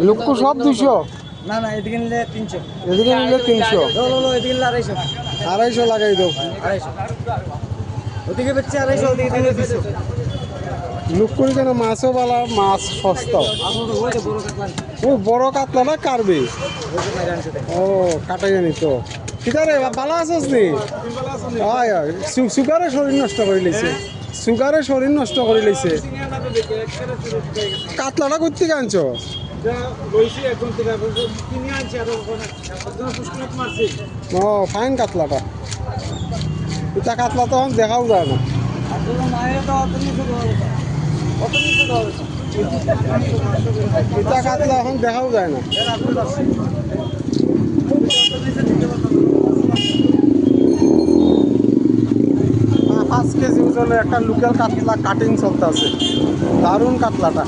লুকু সব 200। না না, এদিকে নিলে 300। এদিকে নিলে 300। এদিকে নিলে 250। 250 লাগাই দাও। 250। ওদিকে বেচছে 250, ওদিকে দিলে 200। লুকুর কেন মাছও বালা, মাছ সস্তা। ও বড় কাতলাটা কারবে। ও কাটাই জানি তো ঠিক আছে। ভালো আছিস নি? সুগারে শরীর নষ্ট করে লিছে, সুগারে শরীর নষ্ট করে লিছে। কাতলাটা করতে আনছো? ও ফাইন কাতলাটা। এটা কাতলা তো দেখাও যায় না। এটা কাতলা এখন দেখাও যায় না। 5 কেজি ওজনের একটা লোকাল কাতলা কাটিং চলতে আছে। দারুণ কাতলাটা।